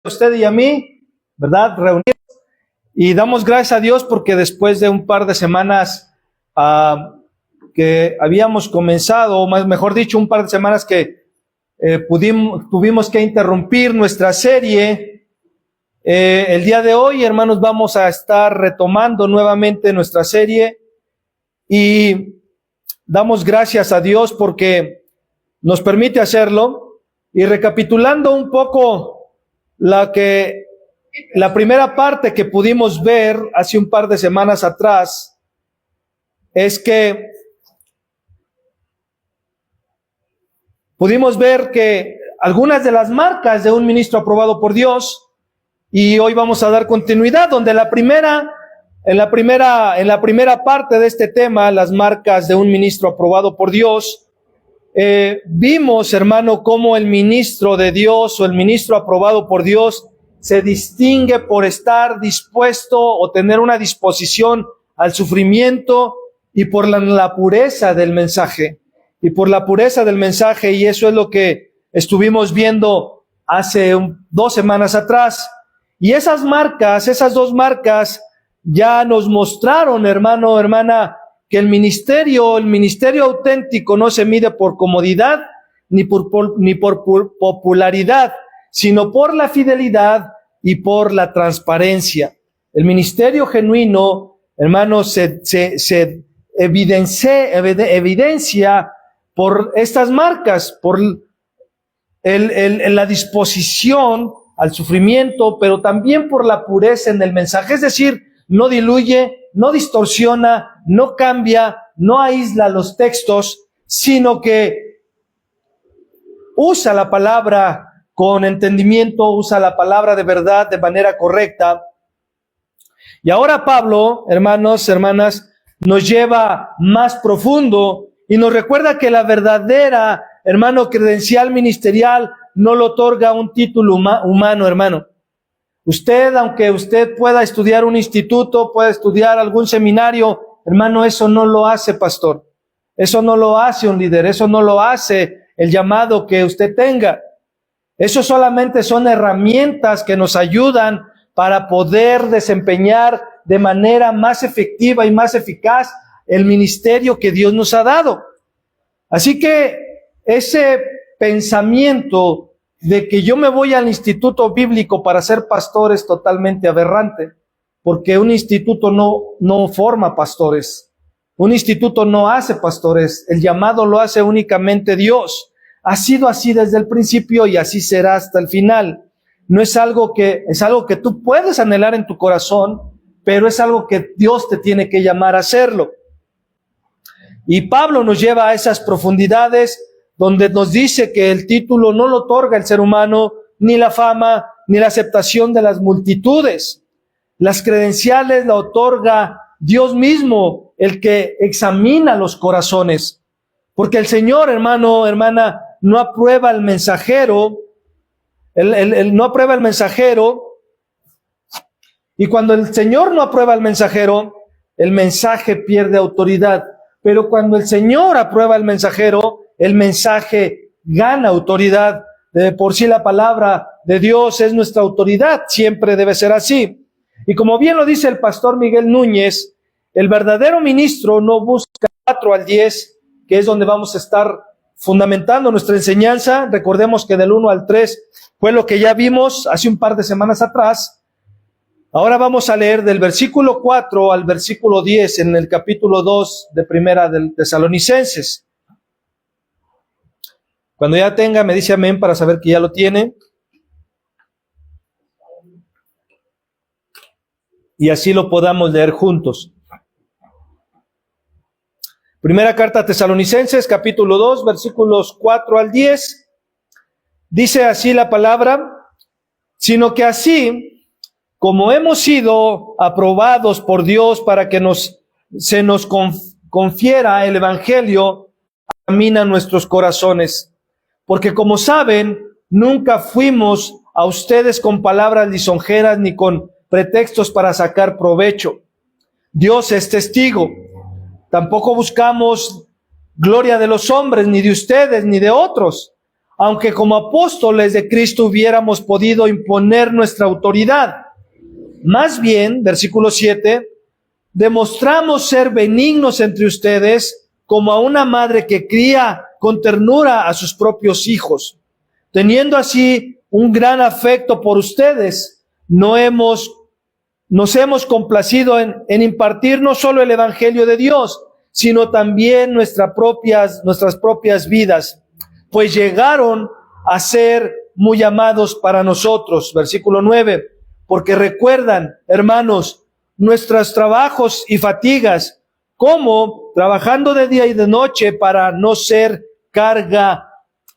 a usted y a mí, ¿verdad? Reunidos. Y damos gracias a Dios porque después de un par de semanas que habíamos comenzado, o mejor dicho, un par de semanas que tuvimos que interrumpir nuestra serie, el día de hoy, hermanos, vamos a estar retomando nuevamente nuestra serie y damos gracias a Dios porque nos permite hacerlo. Y recapitulando un poco la primera parte que pudimos ver hace un par de semanas atrás, es que pudimos ver que algunas de las marcas de un ministro aprobado por Dios, y hoy vamos a dar continuidad, donde en la primera parte de este tema, las marcas de un ministro aprobado por Dios, vimos, hermano, cómo el ministro de Dios o el ministro aprobado por Dios se distingue por estar dispuesto o tener una disposición al sufrimiento y por la pureza del mensaje. Y por la pureza del mensaje, y eso es lo que estuvimos viendo hace 2 semanas atrás. Y esas dos marcas ya nos mostraron, hermano, hermana, que el ministerio auténtico no se mide por comodidad ni por popularidad, sino por la fidelidad y por la transparencia. El ministerio genuino, hermanos, se evidencia por estas marcas, por la disposición al sufrimiento, pero también por la pureza en el mensaje. Es decir, no diluye, no distorsiona, no cambia, no aísla los textos, sino que usa la palabra con entendimiento, usa la palabra de verdad de manera correcta. Y ahora Pablo, hermanos, hermanas, nos lleva más profundo y nos recuerda que la verdadera, hermano, credencial ministerial no lo otorga un título humano, hermano. Usted, aunque usted pueda estudiar un instituto, pueda estudiar algún seminario, hermano, eso no lo hace pastor. Eso no lo hace un líder. Eso no lo hace el llamado que usted tenga. Eso solamente son herramientas que nos ayudan para poder desempeñar de manera más efectiva y más eficaz el ministerio que Dios nos ha dado. Así que ese pensamiento de que yo me voy al instituto bíblico para ser pastor es totalmente aberrante, porque un instituto no forma pastores, un instituto no hace pastores, el llamado lo hace únicamente Dios. Ha sido así desde el principio y así será hasta el final. No es algo es algo que tú puedes anhelar en tu corazón, pero es algo que Dios te tiene que llamar a hacerlo. Y Pablo nos lleva a esas profundidades donde nos dice que el título no lo otorga el ser humano, ni la fama, ni la aceptación de las multitudes. Las credenciales la otorga Dios mismo, el que examina los corazones. Porque el Señor, hermano, hermana, no aprueba el mensajero, él no aprueba el mensajero, y cuando el Señor no aprueba el mensajero, el mensaje pierde autoridad. Pero cuando el Señor aprueba el mensajero, el mensaje gana autoridad. De por sí la palabra de Dios es nuestra autoridad, siempre debe ser así. Y como bien lo dice el pastor Miguel Núñez, el verdadero ministro no busca 4 al 10, que es donde vamos a estar fundamentando nuestra enseñanza. Recordemos que del 1 al 3 fue lo que ya vimos hace un par de semanas atrás. Ahora vamos a leer del versículo 4 al versículo 10 en el capítulo 2 de Primera de Tesalonicenses. Cuando ya tenga, me dice amén para saber que ya lo tiene. Y así lo podamos leer juntos. Primera carta a Tesalonicenses, capítulo 2, versículos 4 al 10. Dice así la palabra: sino que así como hemos sido aprobados por Dios para que se nos confiera el evangelio, examina nuestros corazones. Porque como saben, nunca fuimos a ustedes con palabras lisonjeras ni con pretextos para sacar provecho. Dios es testigo. Tampoco buscamos gloria de los hombres, ni de ustedes, ni de otros. aunque como apóstoles de Cristo hubiéramos podido imponer nuestra autoridad. Más bien, versículo 7, demostramos ser benignos entre ustedes como a una madre que cría con ternura a sus propios hijos. Teniendo así un gran afecto por ustedes, nos hemos complacido en impartir no solo el Evangelio de Dios, sino también nuestras propias vidas, pues llegaron a ser muy amados para nosotros. Versículo 9, porque recuerdan, hermanos, nuestros trabajos y fatigas, como trabajando de día y de noche para no ser carga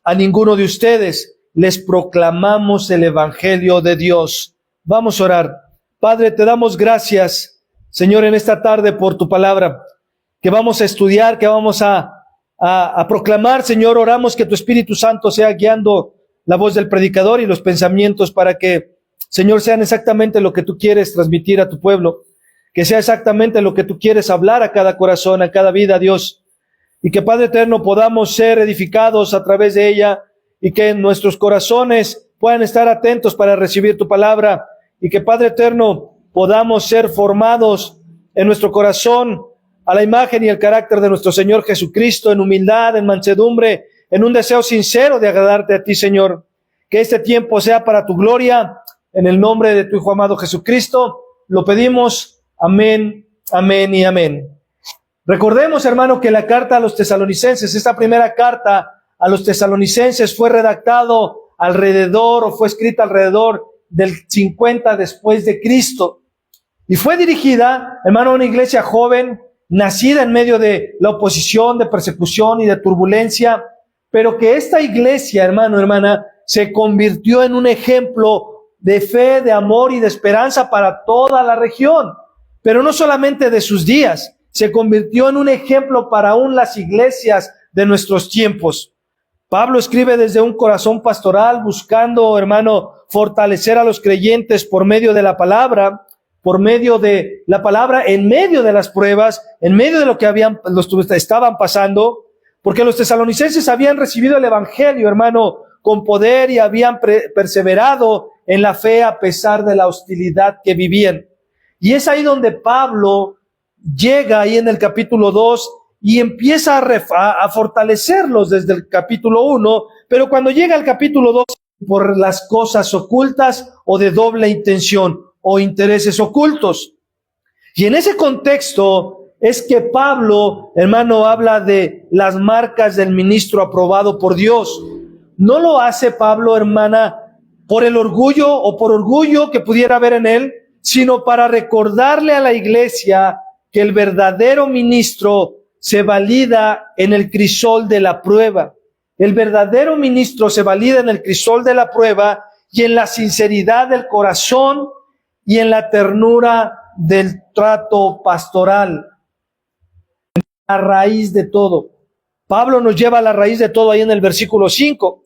a ninguno de ustedes, les proclamamos el Evangelio de Dios. Vamos a orar. Padre, te damos gracias, Señor, en esta tarde por tu palabra, que vamos a estudiar, que vamos a proclamar, Señor. Oramos que tu Espíritu Santo sea guiando la voz del predicador y los pensamientos para que, Señor, sean exactamente lo que tú quieres transmitir a tu pueblo, que sea exactamente lo que tú quieres hablar a cada corazón, a cada vida, Dios, y que, Padre eterno, podamos ser edificados a través de ella y que nuestros corazones puedan estar atentos para recibir tu palabra y que, Padre eterno, podamos ser formados en nuestro corazón a la imagen y el carácter de nuestro Señor Jesucristo, en humildad, en mansedumbre, en un deseo sincero de agradarte a ti, Señor. Que este tiempo sea para tu gloria, en el nombre de tu Hijo amado Jesucristo, lo pedimos. Amén, amén y amén. Recordemos, hermano, que la carta a los tesalonicenses, esta primera carta a los tesalonicenses fue redactado alrededor o fue escrita alrededor del 50 después de Cristo. Y fue dirigida, hermano, a una iglesia joven, nacida en medio de la oposición, de persecución y de turbulencia, pero que esta iglesia, hermano, hermana, se convirtió en un ejemplo de fe, de amor y de esperanza para toda la región. Pero no solamente de sus días, se convirtió en un ejemplo para aún las iglesias de nuestros tiempos. Pablo escribe desde un corazón pastoral, buscando, hermano, fortalecer a los creyentes por medio de la palabra, en medio de las pruebas, en medio de lo que estaban pasando, porque los tesalonicenses habían recibido el evangelio, hermano, con poder y habían perseverado en la fe a pesar de la hostilidad que vivían. Y es ahí donde Pablo llega ahí en el capítulo 2 y empieza a fortalecerlos desde el capítulo 1, pero cuando llega al capítulo 2, por las cosas ocultas o de doble intención o intereses ocultos. Y en ese contexto es que Pablo, hermano, habla de las marcas del ministro aprobado por Dios. No lo hace Pablo, hermana, por el orgullo o por orgullo que pudiera haber en él, sino para recordarle a la iglesia que el verdadero ministro se valida en el crisol de la prueba. El verdadero ministro se valida en el crisol de la prueba y en la sinceridad del corazón y en la ternura del trato pastoral. La raíz de todo. Pablo nos lleva a la raíz de todo ahí en el versículo 5,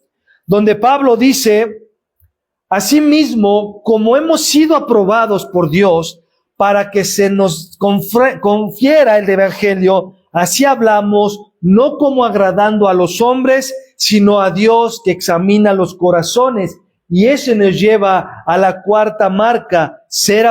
donde Pablo dice: asimismo, como hemos sido aprobados por Dios para que se nos confiera el evangelio, así hablamos, no como agradando a los hombres, sino a Dios que examina los corazones. Y eso nos lleva a la tercera marca, ser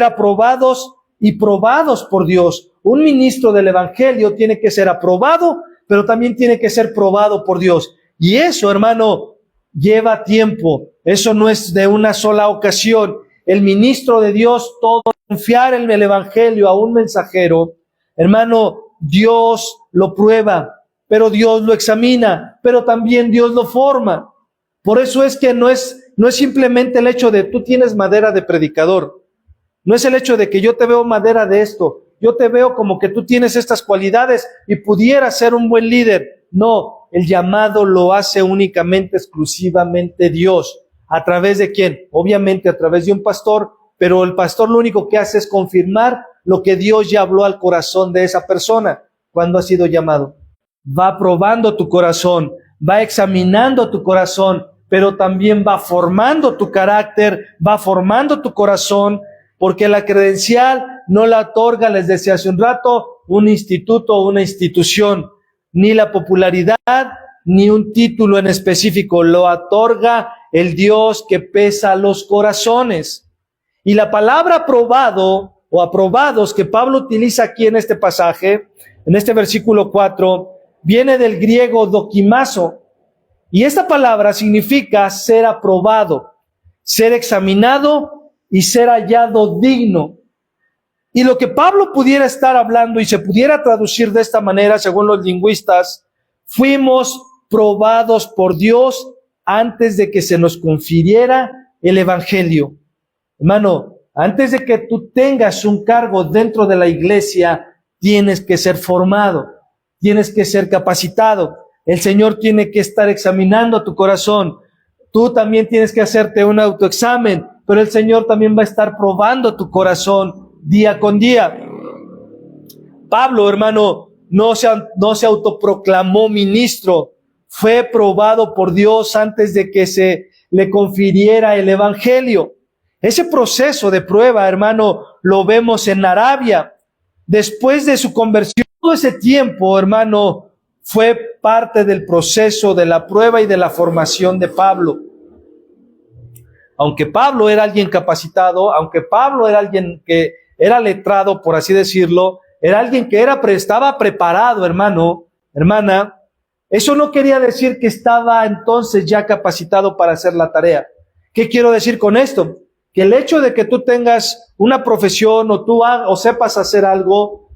aprobados y probados por Dios. Un ministro del evangelio tiene que ser aprobado, pero también tiene que ser probado por Dios. Y eso, hermano, lleva tiempo. Eso no es de una sola ocasión. El ministro de Dios, todo confiar en el evangelio a un mensajero, hermano, Dios lo prueba, pero Dios lo examina, pero también Dios lo forma. Por eso es que no es simplemente el hecho de tú tienes madera de predicador. No es el hecho de que yo te veo madera de esto. Yo te veo como que tú tienes estas cualidades y pudieras ser un buen líder. No, el llamado lo hace únicamente, exclusivamente Dios. ¿A través de quién? Obviamente a través de un pastor, pero el pastor lo único que hace es confirmar lo que Dios ya habló al corazón de esa persona cuando ha sido llamado. Va probando tu corazón, va examinando tu corazón, pero también va formando tu carácter, va formando tu corazón, porque la credencial no la otorga, les decía hace un rato, un instituto o una institución, ni la popularidad, ni un título en específico, lo otorga el Dios que pesa los corazones. Y la palabra aprobado o aprobados que Pablo utiliza aquí en este pasaje, en este versículo 4, viene del griego dokimazo. Y esta palabra significa ser aprobado, ser examinado y ser hallado digno. Y lo que Pablo pudiera estar hablando y se pudiera traducir de esta manera, según los lingüistas, fuimos probados por Dios antes de que se nos confiriera el evangelio. Hermano, antes de que tú tengas un cargo dentro de la iglesia, tienes que ser formado, tienes que ser capacitado. El Señor tiene que estar examinando tu corazón. Tú también tienes que hacerte un autoexamen, pero el Señor también va a estar probando tu corazón día con día. Pablo, hermano, no se autoproclamó ministro, fue probado por Dios antes de que se le confiriera el evangelio. Ese proceso de prueba, hermano, lo vemos en Arabia. Después de su conversión, todo ese tiempo, hermano, fue parte del proceso de la prueba y de la formación de Pablo. Aunque Pablo era alguien capacitado, aunque Pablo era alguien que era letrado, por así decirlo, era alguien que estaba preparado, hermana, eso no quería decir que estaba entonces ya capacitado para hacer la tarea. ¿Qué quiero decir con esto? Que el hecho de que tú tengas una profesión o sepas hacer algo,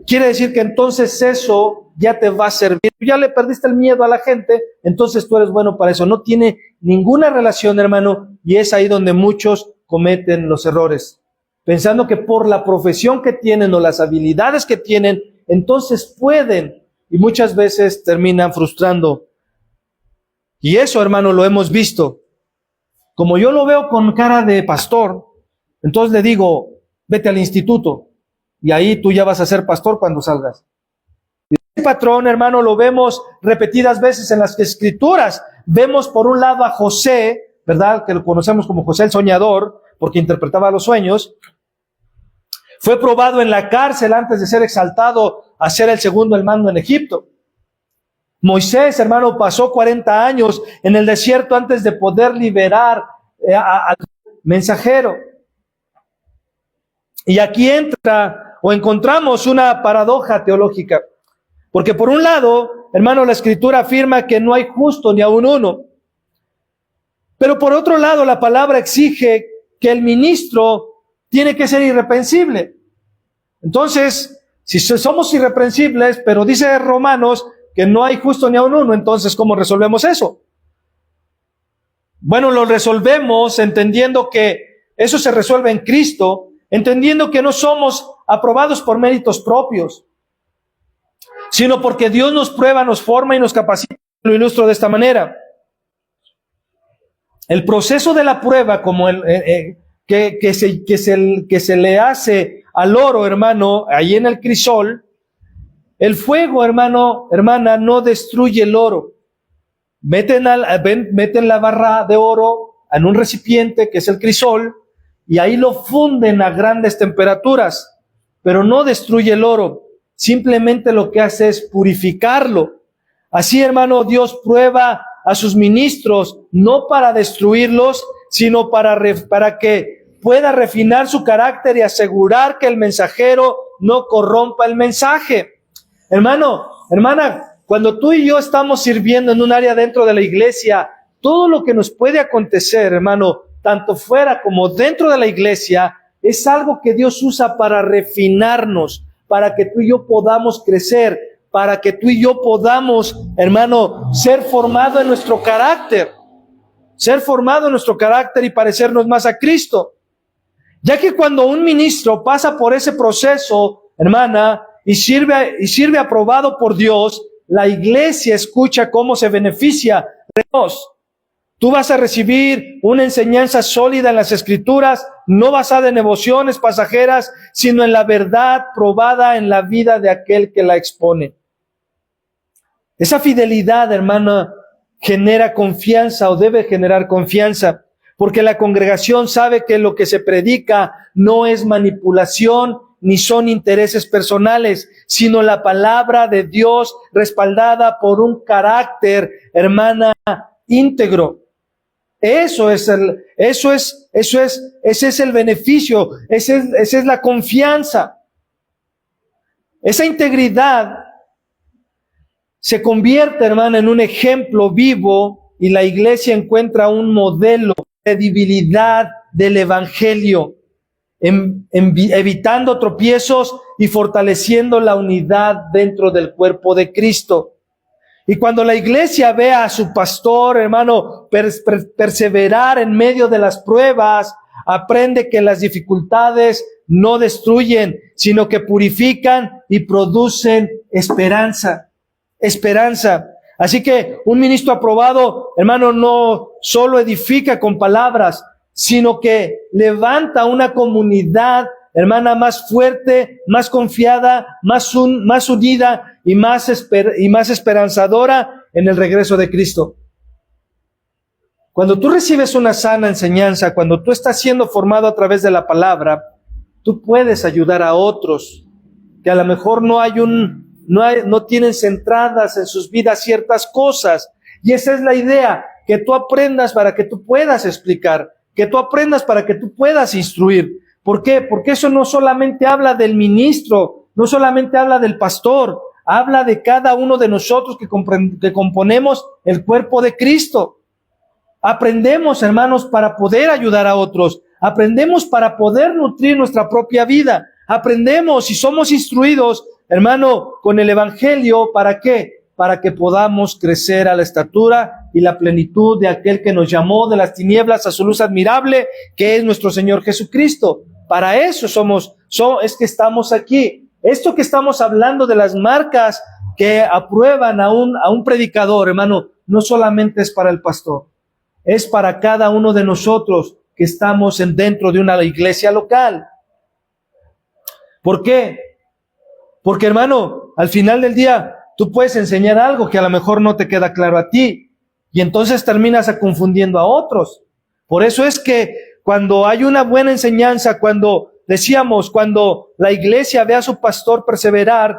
quiere decir que entonces eso ya te va a servir. Ya le perdiste el miedo a la gente, entonces tú eres bueno para eso. No tiene ninguna relación, hermano, y es ahí donde muchos cometen los errores. Pensando que por la profesión que tienen o las habilidades que tienen, entonces pueden, y muchas veces terminan frustrando. Y eso, hermano, lo hemos visto. Como yo lo veo con cara de pastor, entonces le digo, vete al instituto, y ahí tú ya vas a ser pastor cuando salgas. Y ese patrón, hermano, lo vemos repetidas veces en las Escrituras. Vemos por un lado a José, ¿verdad? Que lo conocemos como José el soñador, porque interpretaba los sueños. Fue probado en la cárcel antes de ser exaltado a ser el segundo al mando en Egipto. Moisés, hermano, pasó 40 años en el desierto antes de poder liberar al mensajero. Y aquí encontramos una paradoja teológica. Porque por un lado, hermano, la Escritura afirma que no hay justo ni aun uno. Pero por otro lado, la palabra exige que el ministro tiene que ser irreprensible. Entonces, si somos irreprensibles, pero dice Romanos que no hay justo ni aun uno, entonces, ¿cómo resolvemos eso? Bueno, lo resolvemos entendiendo que eso se resuelve en Cristo, entendiendo que no somos aprobados por méritos propios, sino porque Dios nos prueba, nos forma y nos capacita. Lo ilustro de esta manera. El proceso de la prueba, como que se le hace al oro, hermano, ahí en el crisol, el fuego, hermana, no destruye el oro. Meten la barra de oro en un recipiente que es el crisol y ahí lo funden a grandes temperaturas, pero no destruye el oro. Simplemente lo que hace es purificarlo. Así, hermano, Dios prueba a sus ministros no para destruirlos, sino para que pueda refinar su carácter y asegurar que el mensajero no corrompa el mensaje. Hermano, hermana, cuando tú y yo estamos sirviendo en un área dentro de la iglesia, todo lo que nos puede acontecer, hermano, tanto fuera como dentro de la iglesia, es algo que Dios usa para refinarnos, para que tú y yo podamos crecer, para que tú y yo podamos, hermano, ser formado en nuestro carácter y parecernos más a Cristo. Ya que cuando un ministro pasa por ese proceso, hermana, y sirve aprobado por Dios, la iglesia escucha cómo se beneficia de Dios. Tú vas a recibir una enseñanza sólida en las Escrituras, no basada en emociones pasajeras, sino en la verdad probada en la vida de aquel que la expone. Esa fidelidad, hermana, genera confianza o debe generar confianza, porque la congregación sabe que lo que se predica no es manipulación ni son intereses personales, sino la palabra de Dios respaldada por un carácter, hermana, íntegro. Ese es el beneficio, esa es la confianza. Esa integridad se convierte, hermana, en un ejemplo vivo y la iglesia encuentra un modelo de credibilidad del evangelio, evitando tropiezos y fortaleciendo la unidad dentro del cuerpo de Cristo. Y cuando la iglesia ve a su pastor, hermano, perseverar en medio de las pruebas, aprende que las dificultades no destruyen, sino que purifican y producen esperanza. Esperanza. Así que un ministro aprobado, hermano, no solo edifica con palabras, sino que levanta una comunidad, hermana, más fuerte, más confiada, más unida y más esperanzadora en el regreso de Cristo. Cuando tú recibes una sana enseñanza, cuando tú estás siendo formado a través de la palabra, tú puedes ayudar a otros que a lo mejor no tienen centradas en sus vidas ciertas cosas. Y esa es la idea, que tú aprendas para que tú puedas explicar, que tú aprendas para que tú puedas instruir. ¿Por qué? Porque eso no solamente habla del ministro, no solamente habla del pastor, habla de cada uno de nosotros que componemos el cuerpo de Cristo. Aprendemos, hermanos, para poder ayudar a otros. Aprendemos para poder nutrir nuestra propia vida. Aprendemos y somos instruidos, hermano, con el evangelio. ¿Para qué? Para que podamos crecer a la estatura y la plenitud de aquel que nos llamó de las tinieblas a su luz admirable, que es nuestro Señor Jesucristo. Para eso es que estamos aquí. Esto que estamos hablando de las marcas que aprueban a un predicador, hermano, no solamente es para el pastor, es para cada uno de nosotros que estamos dentro de una iglesia local. ¿Por qué? Porque, hermano, al final del día, tú puedes enseñar algo que a lo mejor no te queda claro a ti, y entonces terminas confundiendo a otros. Por eso es que cuando hay una buena enseñanza, cuando la iglesia ve a su pastor perseverar,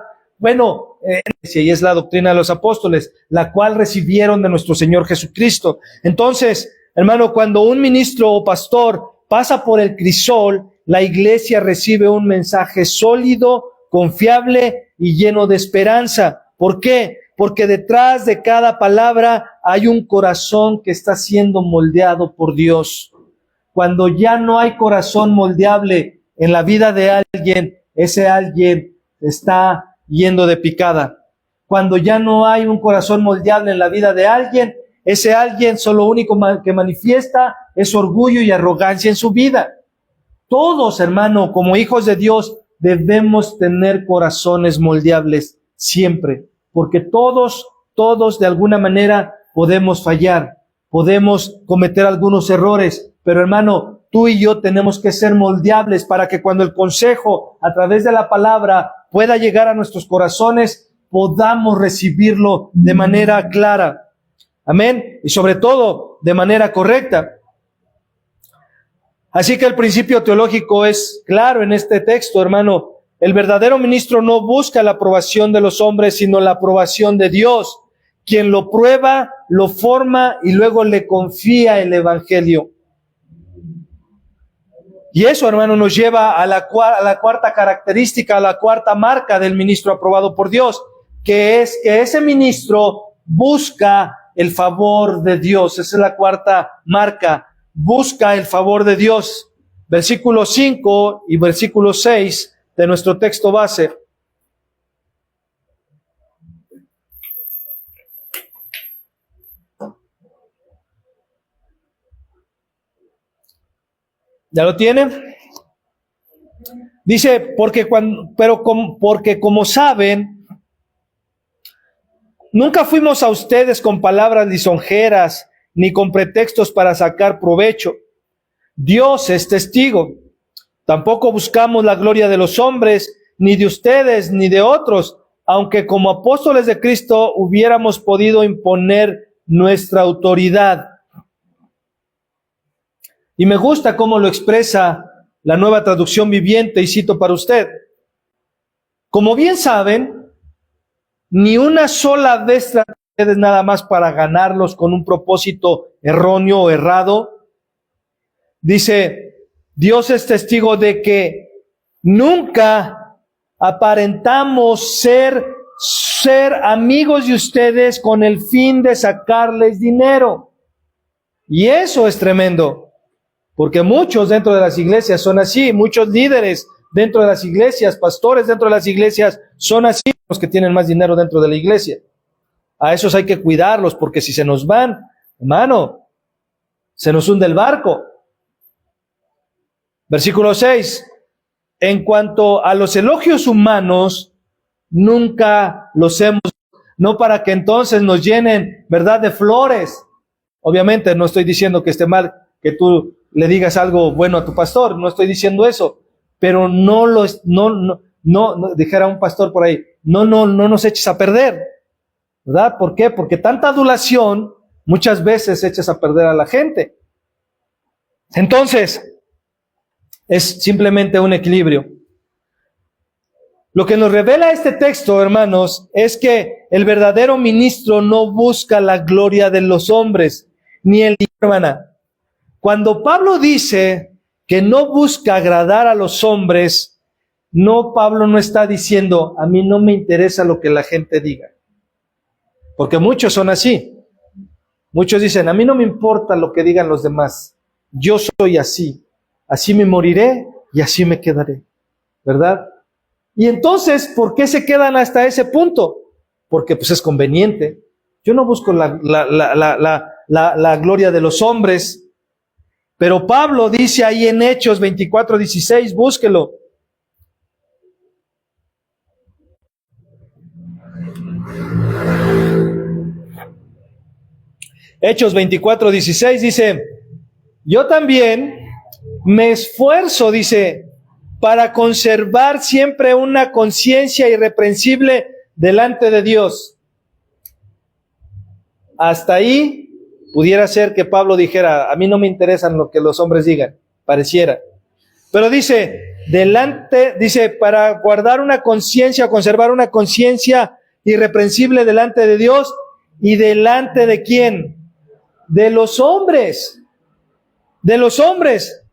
y es la doctrina de los apóstoles, la cual recibieron de nuestro Señor Jesucristo. Entonces, hermano, cuando un ministro o pastor pasa por el crisol, la iglesia recibe un mensaje sólido, confiable y lleno de esperanza. ¿Por qué? Porque detrás de cada palabra hay un corazón que está siendo moldeado por Dios. Cuando ya no hay corazón moldeable en la vida de alguien, ese alguien está yendo de picada. Cuando ya no hay un corazón moldeable en la vida de alguien, ese alguien solo único que manifiesta es orgullo y arrogancia en su vida. Todos, hermano, como hijos de Dios, debemos tener corazones moldeables siempre, porque todos de alguna manera podemos fallar, podemos cometer algunos errores, pero hermano, tú y yo tenemos que ser moldeables para que cuando el consejo a través de la palabra pueda llegar a nuestros corazones, podamos recibirlo de manera clara. Amén. Y sobre todo, de manera correcta. Así que el principio teológico es claro en este texto, hermano. El verdadero ministro no busca la aprobación de los hombres, sino la aprobación de Dios, quien lo prueba, lo forma y luego le confía el evangelio. Y eso, hermano, nos lleva a la cuarta característica, a la cuarta marca del ministro aprobado por Dios, que es que ese ministro busca el favor de Dios. Esa es la cuarta marca. Busca el favor de Dios. Versículo 5 y versículo 6 de nuestro texto base. ¿Ya lo tiene? Dice, porque como saben, nunca fuimos a ustedes con palabras lisonjeras, ni con pretextos para sacar provecho. Dios es testigo. Tampoco buscamos la gloria de los hombres, ni de ustedes, ni de otros, aunque como apóstoles de Cristo hubiéramos podido imponer nuestra autoridad. Y me gusta cómo lo expresa la Nueva Traducción Viviente, y cito para usted. Como bien saben, ni una sola vez tratan ustedes nada más para ganarlos con un propósito erróneo o errado. Dice, Dios es testigo de que nunca aparentamos ser amigos de ustedes con el fin de sacarles dinero. Y eso es tremendo, porque muchos dentro de las iglesias son así, muchos líderes dentro de las iglesias, pastores dentro de las iglesias son así, los que tienen más dinero dentro de la iglesia. A esos hay que cuidarlos, porque si se nos van, hermano, se nos hunde el barco. Versículo 6. En cuanto a los elogios humanos, nunca los hemos, no para que entonces nos llenen, ¿verdad?, de flores. Obviamente no estoy diciendo que esté mal que tú le digas algo bueno a tu pastor, no estoy diciendo eso, pero no dijera un pastor por ahí, no nos eches a perder, ¿verdad? ¿Por qué? Porque tanta adulación muchas veces echas a perder a la gente. Entonces, es simplemente un equilibrio. Lo que nos revela este texto, hermanos, es que el verdadero ministro no busca la gloria de los hombres, ni el dinero, hermana. Cuando Pablo dice que no busca agradar a los hombres, Pablo no está diciendo, a mí no me interesa lo que la gente diga. Porque muchos son así. Muchos dicen, a mí no me importa lo que digan los demás. Yo soy así. Así me moriré y así me quedaré. ¿Verdad? Y entonces, ¿por qué se quedan hasta ese punto? Porque pues es conveniente. Yo no busco la gloria de los hombres. Pero Pablo dice ahí en Hechos 24:16, búsquelo. Hechos 24:16 dice, yo también me esfuerzo, dice, para conservar siempre una conciencia irreprensible delante de Dios. Hasta ahí pudiera ser que Pablo dijera, a mí no me interesan lo que los hombres digan, pareciera. Pero dice, para guardar una conciencia, conservar una conciencia irreprensible delante de Dios y delante de ¿quién? De los hombres. De los hombres.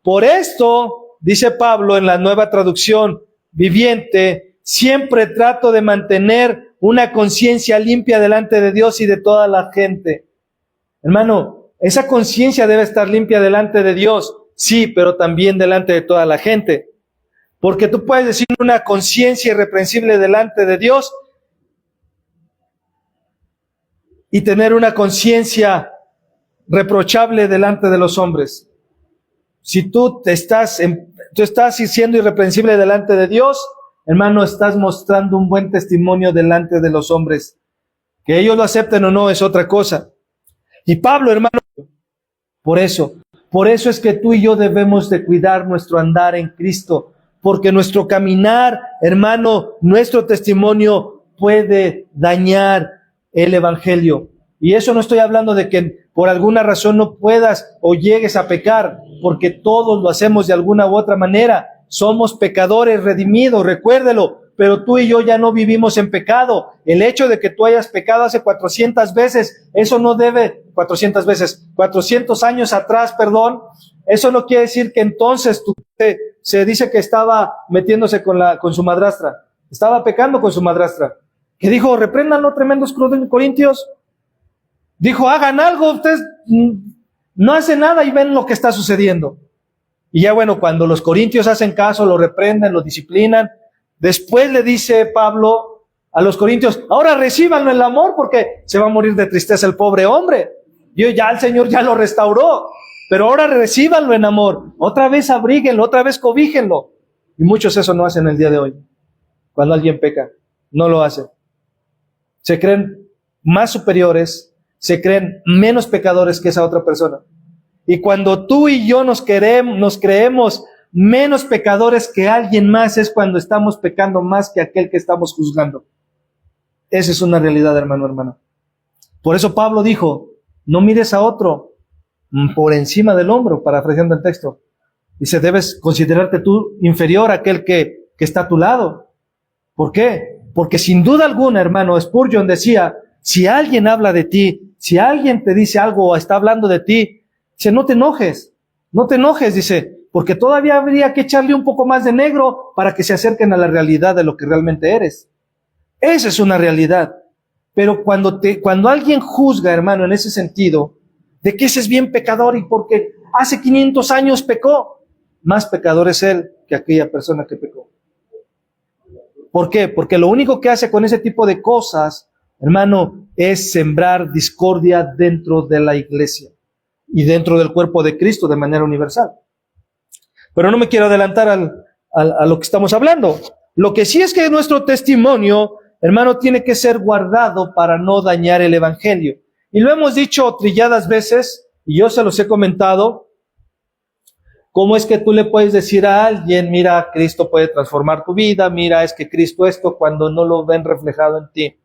Por esto, dice Pablo en la Nueva Traducción Viviente, siempre trato de mantener una conciencia limpia delante de Dios y de toda la gente. Hermano, esa conciencia debe estar limpia delante de Dios, sí, pero también delante de toda la gente. Porque tú puedes decir una conciencia irreprensible delante de Dios y tener una conciencia reprochable delante de los hombres. Si tú estás siendo irreprensible delante de Dios, hermano, estás mostrando un buen testimonio delante de los hombres. Que ellos lo acepten o no es otra cosa. Y Pablo, hermano, por eso es que tú y yo debemos de cuidar nuestro andar en Cristo, porque nuestro caminar, hermano, nuestro testimonio puede dañar el evangelio. Y eso no estoy hablando de que por alguna razón no puedas o llegues a pecar, porque todos lo hacemos de alguna u otra manera. Somos pecadores redimidos, recuérdelo, pero tú y yo ya no vivimos en pecado. El hecho de que tú hayas pecado hace 400 veces, eso no debe, 400 años atrás, perdón, eso no quiere decir que entonces se dice que estaba metiéndose con su madrastra, estaba pecando con su madrastra, que dijo, repréndanlo, tremendos corintios. Dijo, hagan algo, ustedes no hacen nada y ven lo que está sucediendo. Y ya bueno, cuando los corintios hacen caso, lo reprenden, lo disciplinan, después le dice Pablo a los corintios, ahora recíbanlo en el amor porque se va a morir de tristeza el pobre hombre. Y ya el Señor ya lo restauró, pero ahora recíbanlo en amor, otra vez abríguenlo, otra vez cobíjenlo. Y muchos eso no hacen el día de hoy. Cuando alguien peca, no lo hacen. Se creen más superiores, se creen menos pecadores que esa otra persona. Y cuando tú y yo nos creemos menos pecadores que alguien más, es cuando estamos pecando más que aquel que estamos juzgando. Esa es una realidad, hermana. Por eso Pablo dijo, no mires a otro por encima del hombro, parafraseando el texto. Dice, debes considerarte tú inferior a aquel que está a tu lado. ¿Por qué? Porque sin duda alguna, hermano, Spurgeon decía, si alguien habla de ti, si alguien te dice algo o está hablando de ti, dice, no te enojes, dice, porque todavía habría que echarle un poco más de negro para que se acerquen a la realidad de lo que realmente eres. Esa es una realidad. Pero cuando alguien juzga, hermano, en ese sentido, de que ese es bien pecador y porque hace 500 años pecó, más pecador es él que aquella persona que pecó. ¿Por qué? Porque lo único que hace con ese tipo de cosas, hermano, es sembrar discordia dentro de la iglesia y dentro del cuerpo de Cristo de manera universal. Pero no me quiero adelantar a lo que estamos hablando. Lo que sí es que nuestro testimonio, hermano, tiene que ser guardado para no dañar el evangelio. Y lo hemos dicho trilladas veces, y yo se los he comentado. ¿Cómo es que tú le puedes decir a alguien, mira, Cristo puede transformar tu vida, mira, es que Cristo esto, cuando no lo ven reflejado en ti?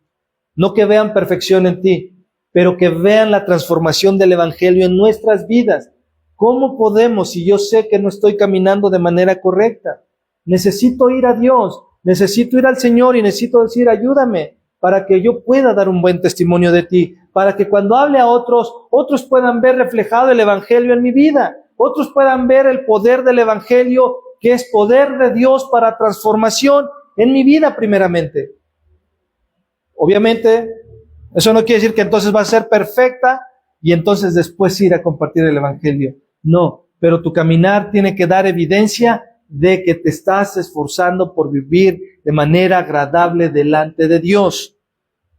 No que vean perfección en ti, pero que vean la transformación del evangelio en nuestras vidas. ¿Cómo podemos si yo sé que no estoy caminando de manera correcta? Necesito ir a Dios, necesito ir al Señor y necesito decir, ayúdame para que yo pueda dar un buen testimonio de ti, para que cuando hable a otros, otros puedan ver reflejado el evangelio en mi vida. Otros puedan ver el poder del evangelio, que es poder de Dios para transformación en mi vida primeramente. Obviamente, eso no quiere decir que entonces va a ser perfecta y entonces después ir a compartir el evangelio. No, pero tu caminar tiene que dar evidencia de que te estás esforzando por vivir de manera agradable delante de Dios.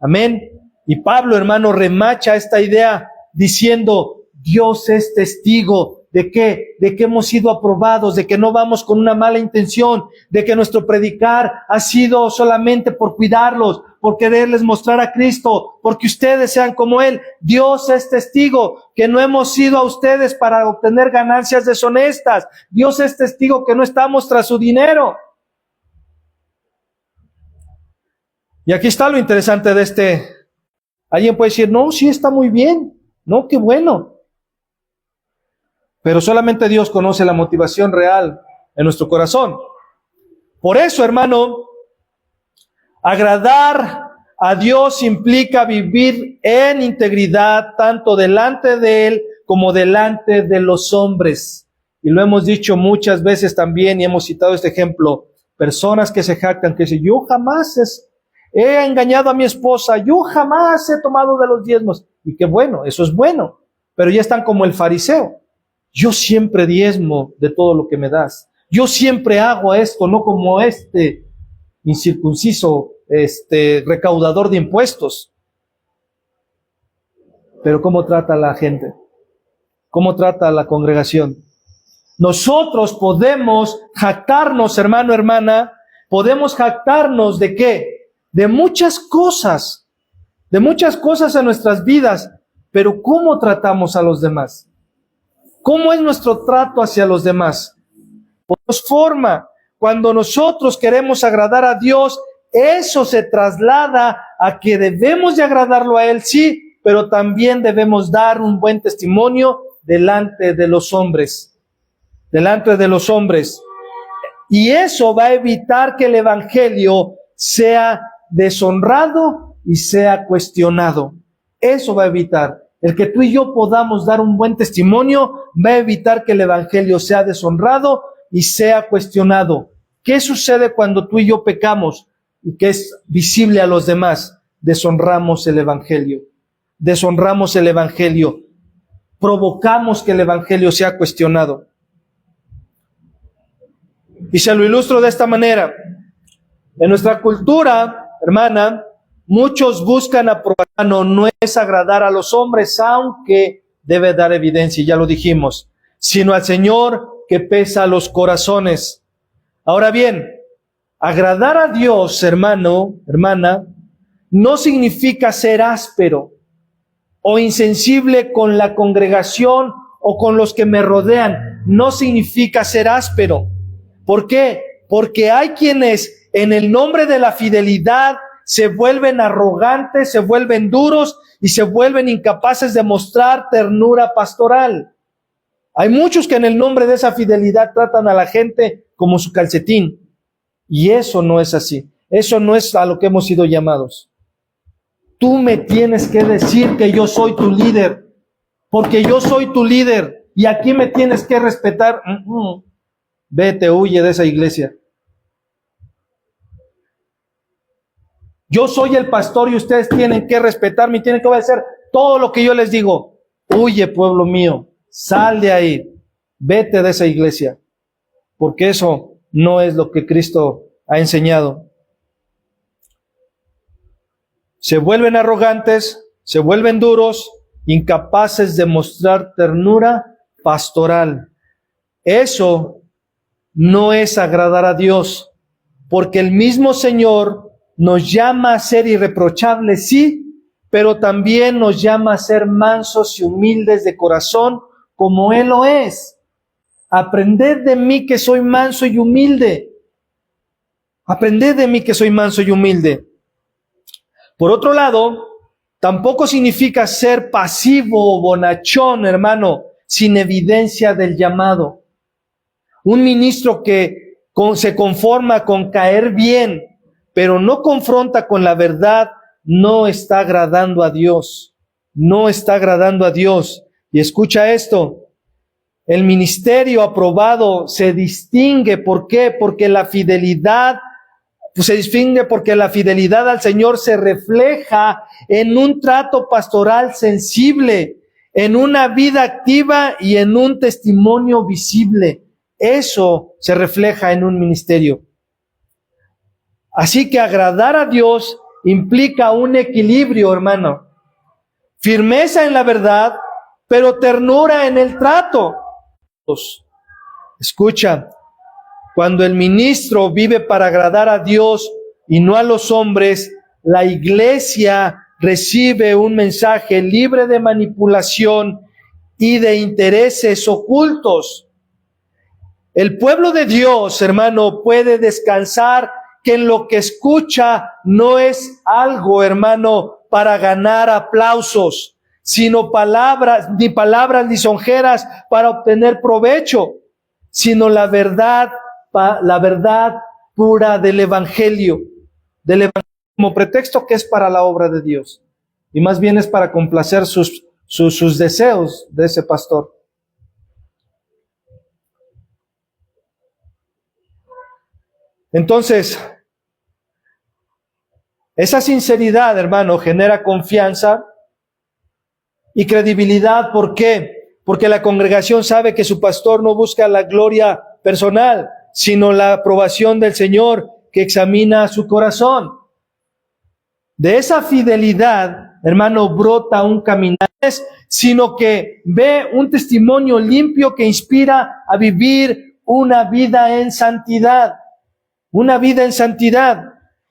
Amén. Y Pablo, hermano, remacha esta idea diciendo, Dios es testigo. ¿De qué? De que hemos sido aprobados, de que no vamos con una mala intención, de que nuestro predicar ha sido solamente por cuidarlos, por quererles mostrar a Cristo, porque ustedes sean como Él. Dios es testigo que no hemos ido a ustedes para obtener ganancias deshonestas. Dios es testigo que no estamos tras su dinero. Y aquí está lo interesante de este. Alguien puede decir, no, sí está muy bien, no, qué bueno. Pero solamente Dios conoce la motivación real en nuestro corazón. Por eso, hermano, agradar a Dios implica vivir en integridad, tanto delante de Él como delante de los hombres. Y lo hemos dicho muchas veces también, y hemos citado este ejemplo. Personas que se jactan, que dicen, yo jamás he engañado a mi esposa, yo jamás he tomado de los diezmos. Y qué bueno, eso es bueno. Pero ya están como el fariseo. Yo siempre diezmo de todo lo que me das. Yo siempre hago esto, no como este incircunciso, recaudador de impuestos. Pero ¿cómo trata a la gente? ¿Cómo trata a la congregación? Nosotros podemos jactarnos, hermano, hermana, podemos jactarnos ¿de qué? De muchas cosas en nuestras vidas, pero ¿cómo tratamos a los demás? ¿Cómo es nuestro trato hacia los demás? Nos forma. Cuando nosotros queremos agradar a Dios, eso se traslada a que debemos de agradarlo a Él, sí, pero también debemos dar un buen testimonio delante de los hombres. Delante de los hombres. Y eso va a evitar que el evangelio sea deshonrado y sea cuestionado. Eso va a evitar. El que tú y yo podamos dar un buen testimonio va a evitar que el evangelio sea deshonrado y sea cuestionado. ¿Qué sucede cuando tú y yo pecamos y que es visible a los demás? Deshonramos el evangelio. Deshonramos el evangelio. Provocamos que el evangelio sea cuestionado. Y se lo ilustro de esta manera. En nuestra cultura, hermana, muchos buscan aprobación, no es agradar a los hombres, aunque debe dar evidencia, ya lo dijimos, sino al Señor que pesa los corazones. Ahora bien, agradar a Dios, hermano, hermana, no significa ser áspero o insensible con la congregación o con los que me rodean. No significa ser áspero. ¿Por qué? Porque hay quienes en el nombre de la fidelidad se vuelven arrogantes, se vuelven duros y se vuelven incapaces de mostrar ternura pastoral. Hay muchos que en el nombre de esa fidelidad tratan a la gente como su calcetín. Y eso no es así. Eso no es a lo que hemos sido llamados. Tú me tienes que decir que yo soy tu líder, porque yo soy tu líder y aquí me tienes que respetar. Vete, huye de esa iglesia. Yo soy el pastor y ustedes tienen que respetarme y tienen que obedecer todo lo que yo les digo. Huye, pueblo mío, sal de ahí, vete de esa iglesia, porque eso no es lo que Cristo ha enseñado. Se vuelven arrogantes, se vuelven duros, incapaces de mostrar ternura pastoral. Eso no es agradar a Dios, porque el mismo Señor nos llama a ser irreprochables, sí, pero también nos llama a ser mansos y humildes de corazón, como Él lo es. Aprended de mí que soy manso y humilde. Aprended de mí que soy manso y humilde. Por otro lado, tampoco significa ser pasivo o bonachón, hermano, sin evidencia del llamado. Un ministro que se conforma con caer bien, pero no confronta con la verdad, no está agradando a Dios. No está agradando a Dios. Y escucha esto. El ministerio aprobado se distingue. ¿Por qué? Porque la fidelidad al Señor se refleja en un trato pastoral sensible, en una vida activa y en un testimonio visible. Eso se refleja en un ministerio. Así que agradar a Dios implica un equilibrio, hermano. Firmeza en la verdad, pero ternura en el trato. Escucha, cuando el ministro vive para agradar a Dios y no a los hombres, la iglesia recibe un mensaje libre de manipulación y de intereses ocultos. El pueblo de Dios, hermano, puede descansar que en lo que escucha no es algo, hermano, para ganar aplausos, sino palabras lisonjeras para obtener provecho, sino la verdad pura del Evangelio como pretexto que es para la obra de Dios, y más bien es para complacer sus deseos de ese pastor. Entonces, esa sinceridad, hermano, genera confianza y credibilidad. ¿Por qué? Porque la congregación sabe que su pastor no busca la gloria personal, sino la aprobación del Señor que examina su corazón. De esa fidelidad, hermano, brota un caminar, sino que ve un testimonio limpio que inspira a vivir una vida en santidad. Una vida en santidad.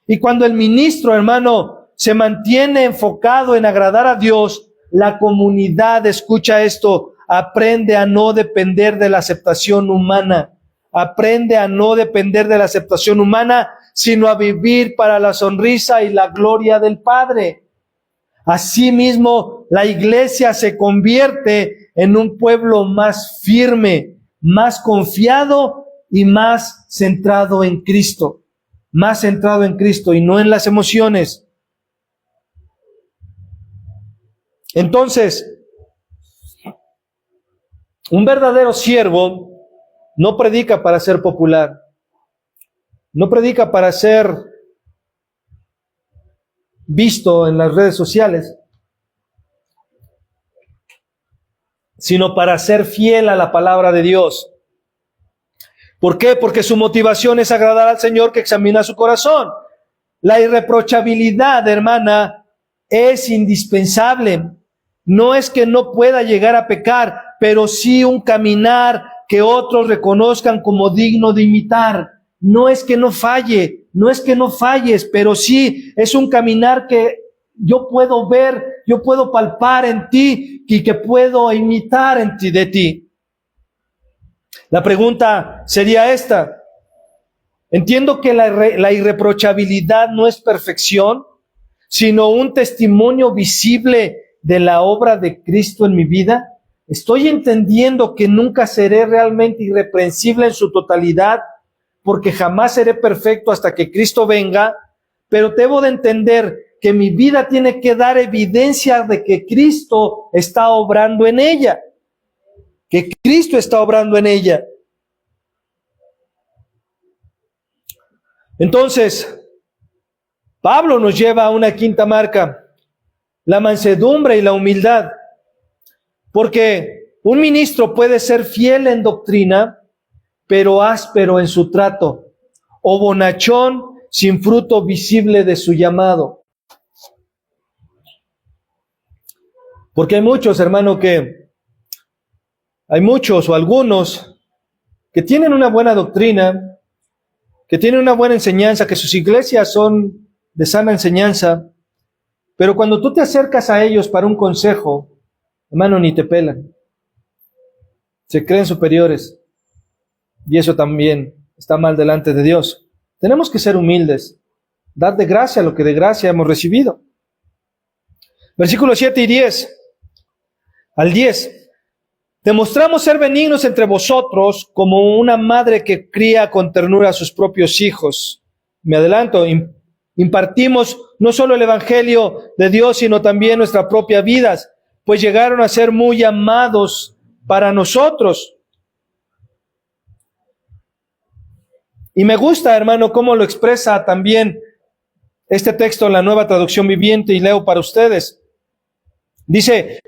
Y cuando el ministro, hermano, se mantiene enfocado en agradar a Dios, la comunidad, escucha esto, aprende a no depender de la aceptación humana. Aprende a no depender de la aceptación humana, sino a vivir para la sonrisa y la gloria del Padre. Asimismo, la iglesia se convierte en un pueblo más firme, más confiado y más centrado en Cristo. Más centrado en Cristo y no en las emociones. Entonces, un verdadero siervo no predica para ser popular, no predica para ser visto en las redes sociales, sino para ser fiel a la palabra de Dios. ¿Por qué? Porque su motivación es agradar al Señor que examina su corazón. La irreprochabilidad, hermana, es indispensable. No es que no pueda llegar a pecar, pero sí un caminar que otros reconozcan como digno de imitar. No es que no falle, no es que no falles, pero sí es un caminar que yo puedo ver, yo puedo palpar en ti y que puedo imitar en ti, de ti. La pregunta sería esta. Entiendo que la irreprochabilidad no es perfección, sino un testimonio visible de la obra de Cristo en mi vida. Estoy entendiendo que nunca seré realmente irreprensible en su totalidad, porque jamás seré perfecto hasta que Cristo venga, pero debo de entender que mi vida tiene que dar evidencia de que Cristo está obrando en ella. Que Cristo está obrando en ella. Entonces, Pablo nos lleva a una quinta marca, la mansedumbre y la humildad. Porque un ministro puede ser fiel en doctrina, pero áspero en su trato, o bonachón sin fruto visible de su llamado. Porque hay muchos, hermano, hay muchos o algunos que tienen una buena doctrina, que tienen una buena enseñanza, que sus iglesias son de sana enseñanza, pero cuando tú te acercas a ellos para un consejo, hermano, ni te pelan. Se creen superiores. Y eso también está mal delante de Dios. Tenemos que ser humildes, dar de gracia lo que de gracia hemos recibido. Versículos 7 y 10. Al 10. Demostramos ser benignos entre vosotros como una madre que cría con ternura a sus propios hijos. Me adelanto, impartimos no solo el evangelio de Dios, sino también nuestras propias vidas, pues llegaron a ser muy amados para nosotros. Y me gusta, hermano, cómo lo expresa también este texto en la Nueva Traducción Viviente, y leo para ustedes. Dice: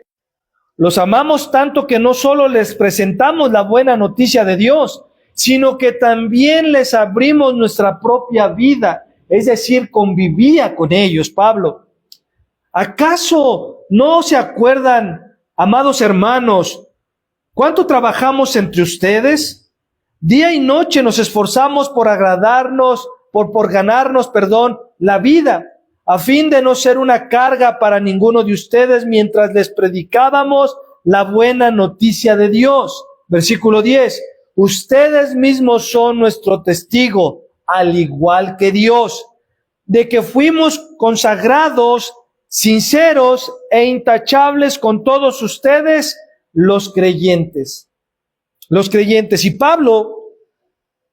los amamos tanto que no solo les presentamos la buena noticia de Dios, sino que también les abrimos nuestra propia vida, es decir, convivía con ellos, Pablo. ¿Acaso no se acuerdan, amados hermanos, cuánto trabajamos entre ustedes? Día y noche nos esforzamos por agradarnos, por ganarnos, la vida, a fin de no ser una carga para ninguno de ustedes mientras les predicábamos la buena noticia de Dios. Versículo 10. Ustedes mismos son nuestro testigo, al igual que Dios, de que fuimos consagrados, sinceros e intachables con todos ustedes, los creyentes. Los creyentes. Y Pablo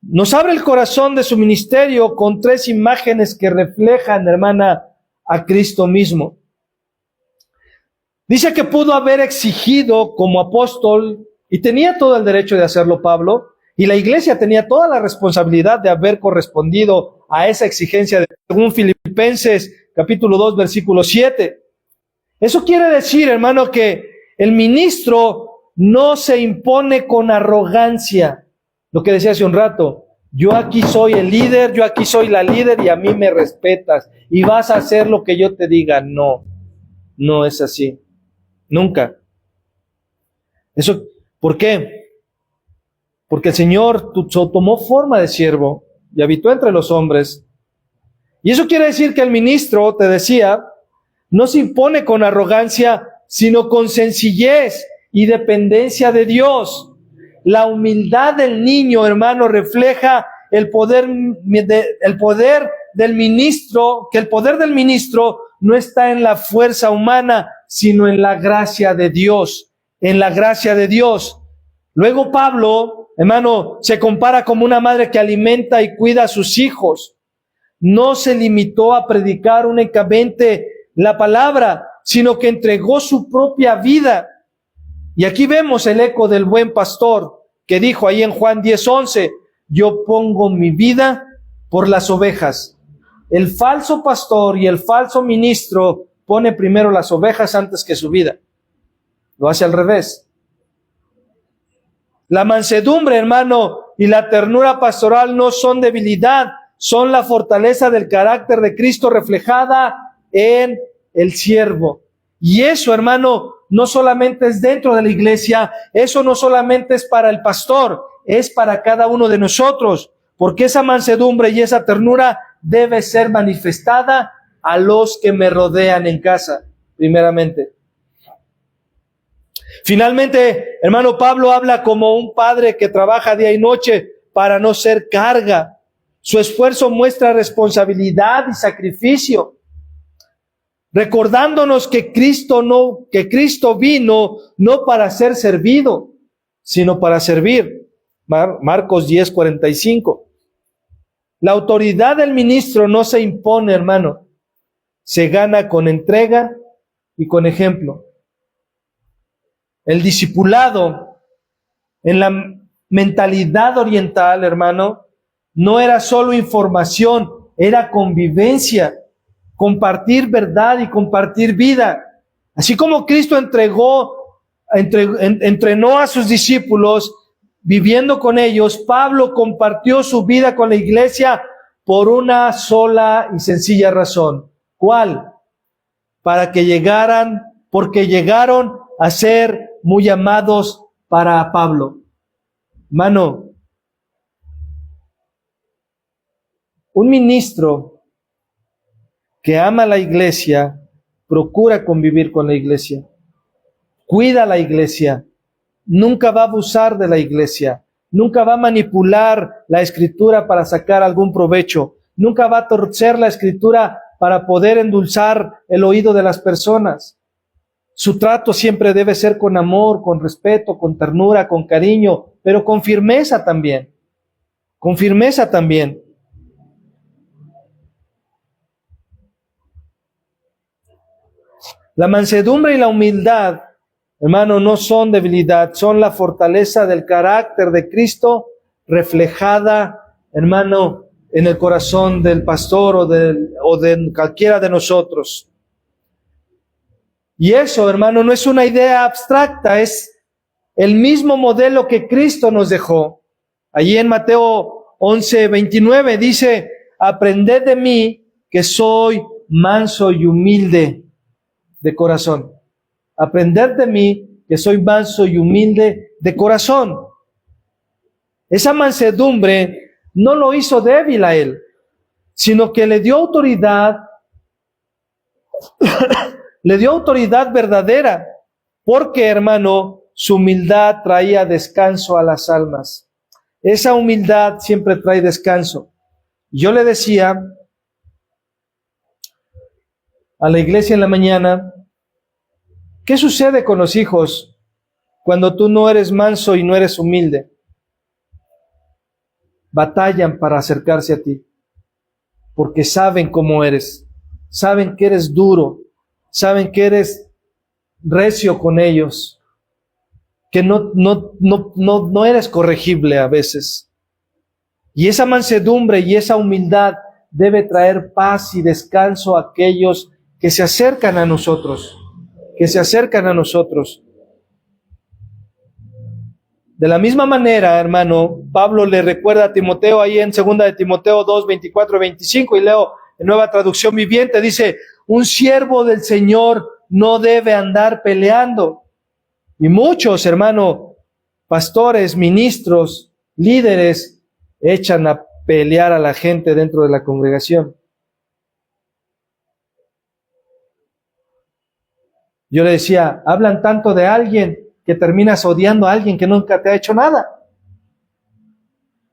nos abre el corazón de su ministerio con 3 imágenes que reflejan, hermana, a Cristo mismo. Dice que pudo haber exigido como apóstol, y tenía todo el derecho de hacerlo Pablo, y la iglesia tenía toda la responsabilidad de haber correspondido a esa exigencia, según Filipenses capítulo 2, versículo 7. Eso quiere decir, hermano, que el ministro no se impone con arrogancia. Lo que decía hace un rato, yo aquí soy el líder, yo aquí soy la líder y a mí me respetas y vas a hacer lo que yo te diga. No, no es así. Nunca. Eso, ¿por qué? Porque el Señor tomó forma de siervo y habitó entre los hombres. Y eso quiere decir que el ministro, te decía, no se impone con arrogancia, sino con sencillez y dependencia de Dios. La humildad del niño, hermano, refleja el poder del ministro, que el poder del ministro no está en la fuerza humana, sino en la gracia de Dios, en la gracia de Dios. Luego Pablo, hermano, se compara como una madre que alimenta y cuida a sus hijos. No se limitó a predicar únicamente la palabra, sino que entregó su propia vida. Y aquí vemos el eco del buen pastor que dijo ahí en Juan 10:11, yo pongo mi vida por las ovejas. El falso pastor y el falso ministro pone primero las ovejas antes que su vida. Lo hace al revés. La mansedumbre, hermano, y la ternura pastoral no son debilidad, son la fortaleza del carácter de Cristo reflejada en el siervo. Y eso, hermano, no solamente es dentro de la iglesia, eso no solamente es para el pastor, es para cada uno de nosotros, porque esa mansedumbre y esa ternura debe ser manifestada a los que me rodean en casa, primeramente. Finalmente, hermano, Pablo habla como un padre que trabaja día y noche para no ser carga. Su esfuerzo muestra responsabilidad y sacrificio, recordándonos que Cristo vino no para ser servido, sino para servir. Marcos 10:45. La autoridad del ministro no se impone, hermano. Se gana con entrega y con ejemplo. El discipulado en la mentalidad oriental, hermano, no era solo información, era convivencia, compartir verdad y compartir vida. Así como Cristo entrenó a sus discípulos viviendo con ellos, Pablo compartió su vida con la iglesia por una sola y sencilla razón. ¿Cuál? Porque llegaron a ser muy amados para Pablo. Hermano, un ministro que ama a la iglesia procura convivir con la iglesia, cuida a la iglesia, nunca va a abusar de la iglesia, nunca va a manipular la escritura para sacar algún provecho, nunca va a torcer la escritura para poder endulzar el oído de las personas. Su trato siempre debe ser con amor, con respeto, con ternura, con cariño, pero con firmeza también. Con firmeza también. La mansedumbre y la humildad, hermano, no son debilidad, son la fortaleza del carácter de Cristo reflejada, hermano, en el corazón del pastor o de cualquiera de nosotros. Y eso, hermano, no es una idea abstracta, es el mismo modelo que Cristo nos dejó. Allí en Mateo 11:29 dice, aprended de mí que soy manso y humilde de corazón. Aprended de mí que soy manso y humilde de corazón. Esa mansedumbre no lo hizo débil a él, sino que le dio autoridad, le dio autoridad verdadera, porque, hermano, su humildad traía descanso a las almas. Esa humildad siempre trae descanso. Yo le decía a la iglesia en la mañana, ¿qué sucede con los hijos cuando tú no eres manso y no eres humilde? Batallan para acercarse a ti, porque saben cómo eres, saben que eres duro, saben que eres recio con ellos, que no eres corregible a veces. Y esa mansedumbre y esa humildad debe traer paz y descanso a aquellos que se acercan a nosotros, De la misma manera, hermano, Pablo le recuerda a Timoteo ahí en 2 de Timoteo 2, 24 y 25, y leo en Nueva Traducción Viviente, dice, un siervo del Señor no debe andar peleando. Y muchos, hermano, pastores, ministros, líderes, echan a pelear a la gente dentro de la congregación. Yo le decía, hablan tanto de alguien que terminas odiando a alguien que nunca te ha hecho nada.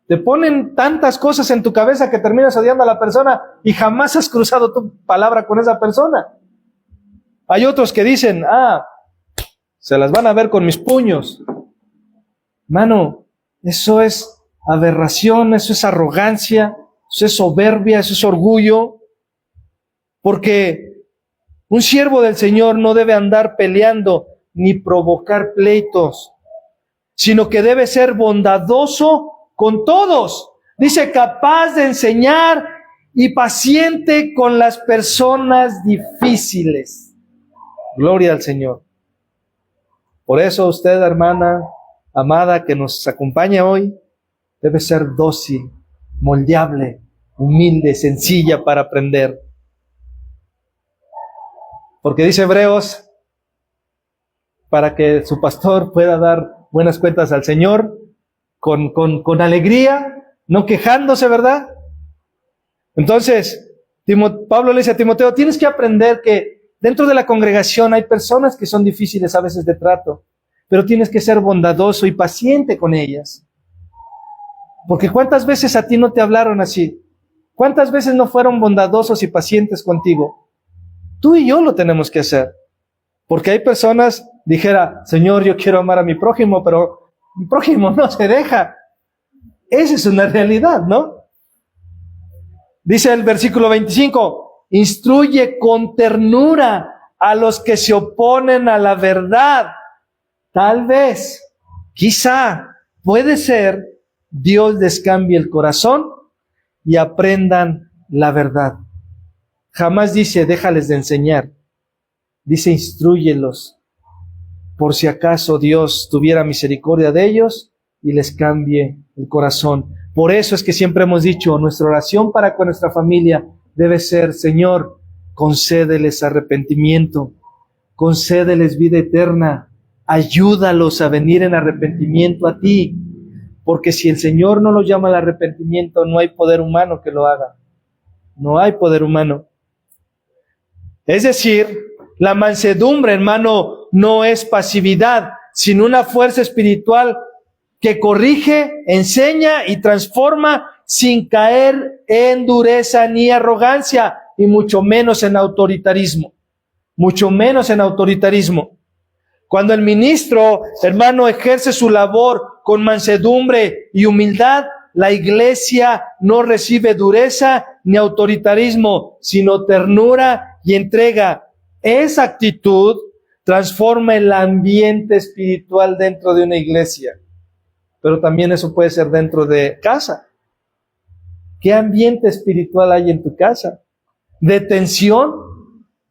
Te ponen tantas cosas en tu cabeza que terminas odiando a la persona y jamás has cruzado tu palabra con esa persona. Hay otros que dicen, se las van a ver con mis puños. Mano, eso es aberración, eso es arrogancia, eso es soberbia, eso es orgullo. Porque un siervo del Señor no debe andar peleando ni provocar pleitos, sino que debe ser bondadoso con todos. Dice, capaz de enseñar y paciente con las personas difíciles. Gloria al Señor. Por eso usted, hermana amada que nos acompaña hoy, debe ser dócil, moldeable, humilde, sencilla para aprender. Porque dice Hebreos, para que su pastor pueda dar buenas cuentas al Señor, con alegría, no quejándose, ¿verdad? Entonces, Pablo le dice a Timoteo, tienes que aprender que dentro de la congregación hay personas que son difíciles a veces de trato, pero tienes que ser bondadoso y paciente con ellas. Porque ¿cuántas veces a ti no te hablaron así? ¿Cuántas veces no fueron bondadosos y pacientes contigo? Tú y yo lo tenemos que hacer. Porque hay personas, dijera, Señor, yo quiero amar a mi prójimo, pero mi prójimo no se deja. Esa es una realidad, ¿no? Dice el versículo 25, instruye con ternura a los que se oponen a la verdad. Tal vez, quizá, puede ser, Dios les cambie el corazón y aprendan la verdad. Jamás dice, déjales de enseñar. Dice, instrúyelos, por si acaso Dios tuviera misericordia de ellos y les cambie el corazón. Por eso es que siempre hemos dicho, nuestra oración para con nuestra familia debe ser, Señor, concédeles arrepentimiento, concédeles vida eterna, ayúdalos a venir en arrepentimiento a ti, porque si el Señor no los llama al arrepentimiento, no hay poder humano que lo haga. No hay poder humano. Es decir, la mansedumbre, hermano, no es pasividad, sino una fuerza espiritual que corrige, enseña y transforma sin caer en dureza ni arrogancia, y mucho menos en autoritarismo. Mucho menos en autoritarismo. Cuando el ministro, hermano, ejerce su labor con mansedumbre y humildad, la iglesia no recibe dureza ni autoritarismo, sino ternura y entrega. Esa actitud transforma el ambiente espiritual dentro de una iglesia. Pero también eso puede ser dentro de casa. ¿Qué ambiente espiritual hay en tu casa? ¿De tensión?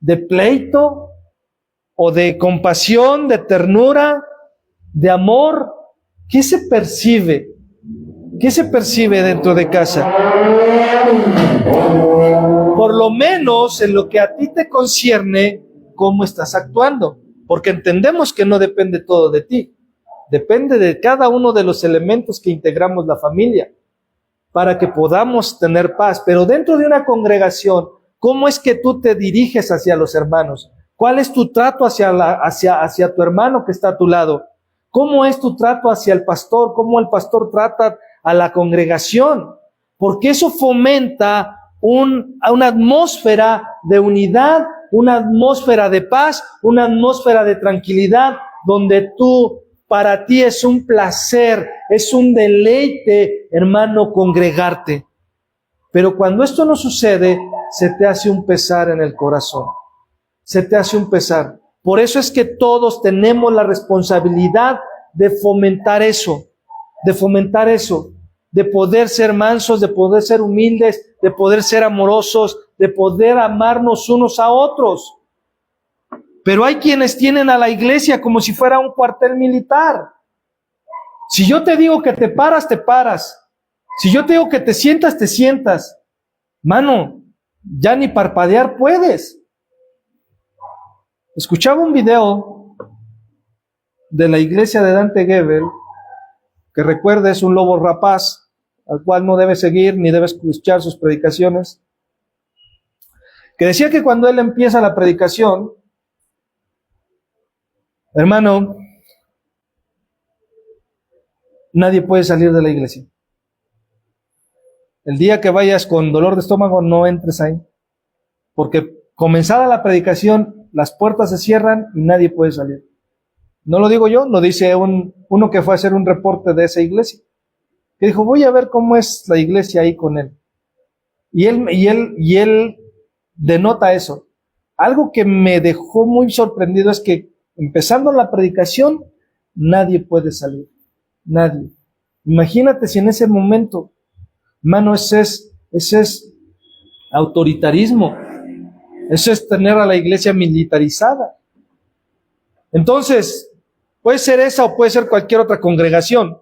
¿De pleito? ¿O de compasión? ¿De ternura? ¿De amor? ¿Qué se percibe? ¿Qué se percibe dentro de casa? Por lo menos en lo que a ti te concierne, ¿cómo estás actuando? Porque entendemos que no depende todo de ti. Depende de cada uno de los elementos que integramos la familia para que podamos tener paz. Pero dentro de una congregación, ¿cómo es que tú te diriges hacia los hermanos? ¿Cuál es tu trato hacia tu hermano que está a tu lado? ¿Cómo es tu trato hacia el pastor? ¿Cómo el pastor trata a la congregación? Porque eso fomenta una atmósfera de unidad, una atmósfera de paz, una atmósfera de tranquilidad, donde para ti es un placer, es un deleite, hermano, congregarte. Pero cuando esto no sucede, se te hace un pesar en el corazón. Se te hace un pesar. Por eso es que todos tenemos la responsabilidad de fomentar eso, de poder ser mansos, de poder ser humildes, de poder ser amorosos, de poder amarnos unos a otros. Pero hay quienes tienen a la iglesia como si fuera un cuartel militar. Si yo te digo que te paras, te paras. Si yo te digo que te sientas, te sientas. Mano, ya ni parpadear puedes. Escuchaba un video de la iglesia de Dante Gebel, que recuerda es un lobo rapaz, al cual no debe seguir ni debe escuchar sus predicaciones, que decía que cuando él empieza la predicación, hermano, nadie puede salir de la iglesia. El día que vayas con dolor de estómago, no entres ahí, porque comenzada la predicación, las puertas se cierran y nadie puede salir. No lo digo yo, lo dice uno que fue a hacer un reporte de esa iglesia, que dijo, voy a ver cómo es la iglesia ahí con él. Y él denota eso. Algo que me dejó muy sorprendido es que empezando la predicación, nadie puede salir. Nadie. Imagínate si en ese momento, hermano, ese es autoritarismo. Eso es tener a la iglesia militarizada. Entonces, puede ser esa o puede ser cualquier otra congregación.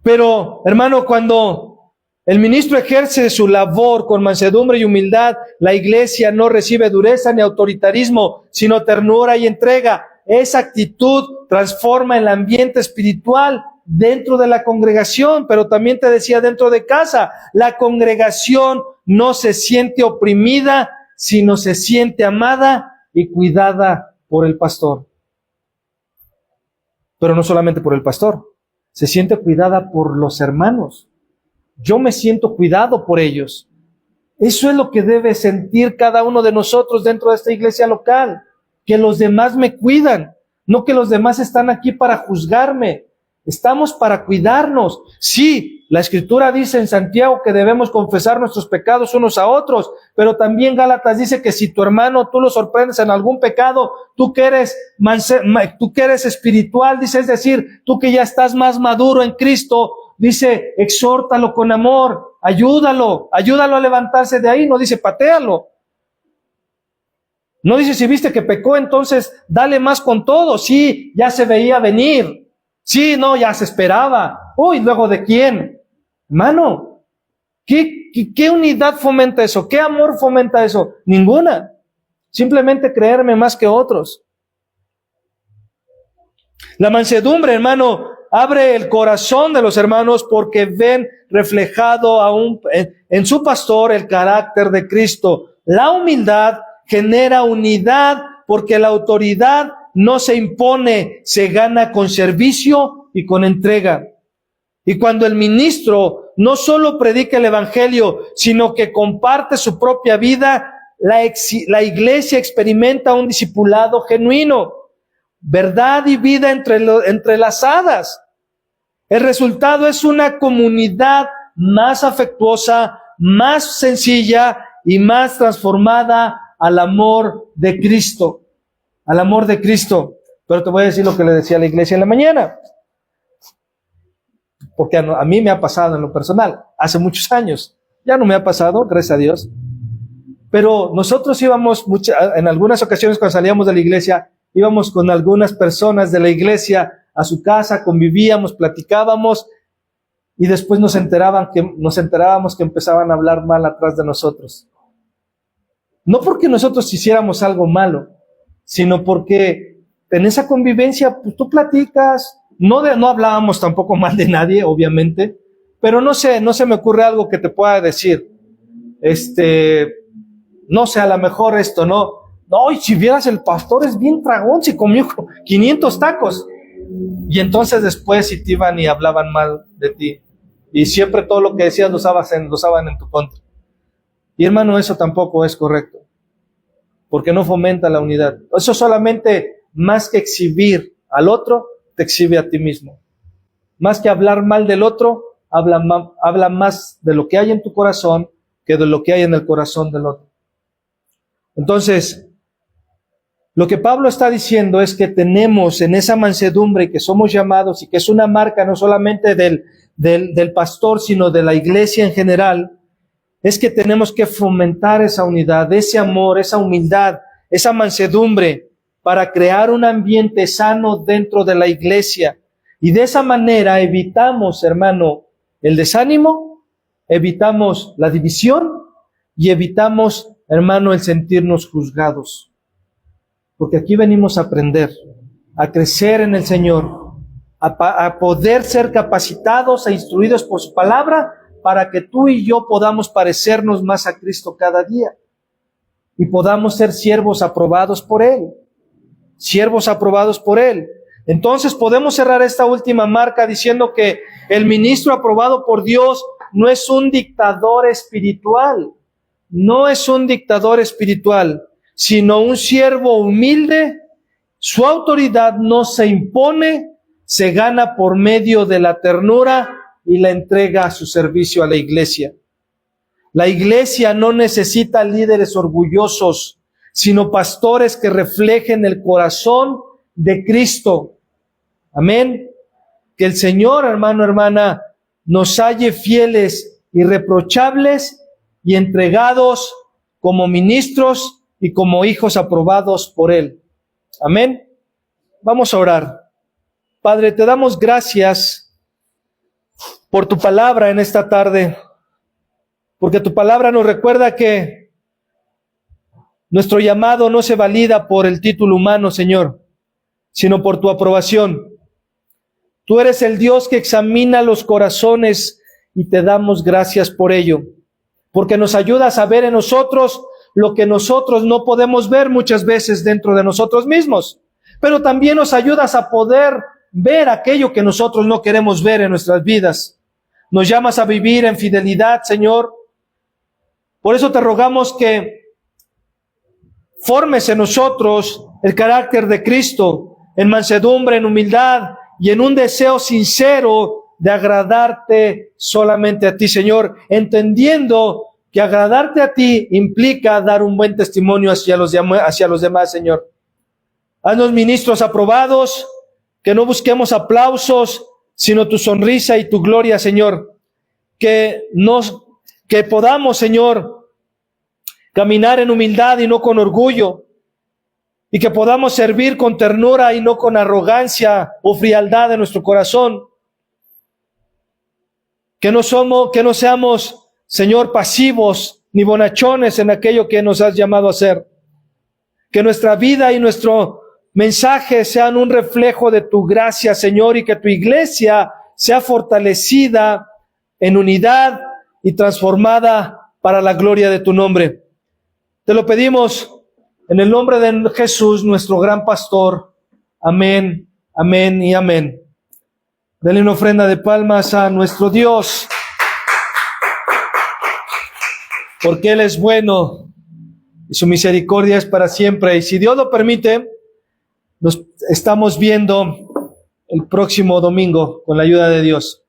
Pero, hermano, cuando el ministro ejerce su labor con mansedumbre y humildad, la iglesia no recibe dureza ni autoritarismo, sino ternura y entrega. Esa actitud transforma el ambiente espiritual dentro de la congregación, pero también te decía dentro de casa. La congregación no se siente oprimida, sino se siente amada y cuidada por el pastor. Pero no solamente por el pastor, se siente cuidada por los hermanos. Yo me siento cuidado por ellos. Eso es lo que debe sentir cada uno de nosotros dentro de esta iglesia local, que los demás me cuidan, no que los demás están aquí para juzgarme. Estamos para cuidarnos. Sí, la Escritura dice en Santiago que debemos confesar nuestros pecados unos a otros, pero también Gálatas dice que si tu hermano tú lo sorprendes en algún pecado, tú que eres espiritual, dice, es decir, tú que ya estás más maduro en Cristo, dice, exhórtalo con amor, ayúdalo a levantarse de ahí, no dice patéalo. No dice si viste que pecó, entonces dale más con todo. Sí, ya se veía venir. Sí, no, ya se esperaba. Uy, ¿luego de quién? Hermano, ¿qué unidad fomenta eso? ¿Qué amor fomenta eso? Ninguna. Simplemente creerme más que otros. La mansedumbre, hermano, abre el corazón de los hermanos porque ven reflejado en su pastor el carácter de Cristo. La humildad genera unidad porque la autoridad no se impone, se gana con servicio y con entrega. Y cuando el ministro no solo predica el evangelio, sino que comparte su propia vida, la iglesia experimenta un discipulado genuino, verdad y vida entrelazadas. El resultado es una comunidad más afectuosa, más sencilla y más transformada al amor de Cristo. Al amor de Cristo. Pero te voy a decir lo que le decía a la iglesia en la mañana. Porque a mí me ha pasado en lo personal, hace muchos años. Ya no me ha pasado, gracias a Dios. Pero nosotros íbamos, en algunas ocasiones cuando salíamos de la iglesia, íbamos con algunas personas de la iglesia a su casa, convivíamos, platicábamos, y después nos enterábamos que empezaban a hablar mal atrás de nosotros. No porque nosotros hiciéramos algo malo, sino porque en esa convivencia pues, tú platicas, no hablábamos tampoco mal de nadie, obviamente, pero no sé, me ocurre algo que te pueda decir, no sé, a lo mejor esto, no, y si vieras el pastor es bien tragón, se comió 500 tacos, y entonces después si te iban y hablaban mal de ti, y siempre todo lo que decías lo usaban en tu contra. Y hermano, eso tampoco es correcto, porque no fomenta la unidad. Eso solamente, más que exhibir al otro, te exhibe a ti mismo. Más que hablar mal del otro, habla más de lo que hay en tu corazón que de lo que hay en el corazón del otro. Entonces, lo que Pablo está diciendo es que tenemos en esa mansedumbre que somos llamados y que es una marca no solamente del pastor, sino de la iglesia en general, es que tenemos que fomentar esa unidad, ese amor, esa humildad, esa mansedumbre para crear un ambiente sano dentro de la iglesia. Y de esa manera evitamos, hermano, el desánimo, evitamos la división y evitamos, hermano, el sentirnos juzgados. Porque aquí venimos a aprender, a crecer en el Señor, a poder ser capacitados e instruidos por su palabra para que tú y yo podamos parecernos más a Cristo cada día y podamos ser siervos aprobados por Él. Siervos aprobados por Él. Entonces podemos cerrar esta última marca diciendo que el ministro aprobado por Dios no es un dictador espiritual, no es un dictador espiritual, sino un siervo humilde. Su autoridad no se impone, se gana por medio de la ternura y la entrega a su servicio a la iglesia. La iglesia no necesita líderes orgullosos, sino pastores que reflejen el corazón de Cristo. Amén. Que el Señor, hermano, hermana, nos halle fieles, irreprochables y entregados como ministros y como hijos aprobados por Él. Amén. Vamos a orar. Padre, te damos gracias por tu palabra en esta tarde, porque tu palabra nos recuerda que nuestro llamado no se valida por el título humano, Señor, sino por tu aprobación. Tú eres el Dios que examina los corazones y te damos gracias por ello, porque nos ayudas a ver en nosotros lo que nosotros no podemos ver muchas veces dentro de nosotros mismos, pero también nos ayudas a poder ver aquello que nosotros no queremos ver en nuestras vidas. Nos llamas a vivir en fidelidad, Señor. Por eso te rogamos que formes en nosotros el carácter de Cristo, en mansedumbre, en humildad y en un deseo sincero de agradarte solamente a ti, Señor, entendiendo que agradarte a ti implica dar un buen testimonio hacia los demás, Señor. Haznos ministros aprobados, que no busquemos aplausos, sino tu sonrisa y tu gloria, Señor. Que podamos, Señor, caminar en humildad y no con orgullo, y que podamos servir con ternura y no con arrogancia o frialdad en nuestro corazón. Que no seamos, Señor, pasivos ni bonachones en aquello que nos has llamado a hacer. Que nuestra vida y nuestro mensaje sean un reflejo de tu gracia, Señor, y que tu iglesia sea fortalecida en unidad y transformada para la gloria de tu nombre. Te lo pedimos en el nombre de Jesús, nuestro gran pastor. Amén, amén y amén. Denle una ofrenda de palmas a nuestro Dios, porque Él es bueno y su misericordia es para siempre. Y si Dios lo permite, nos estamos viendo el próximo domingo con la ayuda de Dios.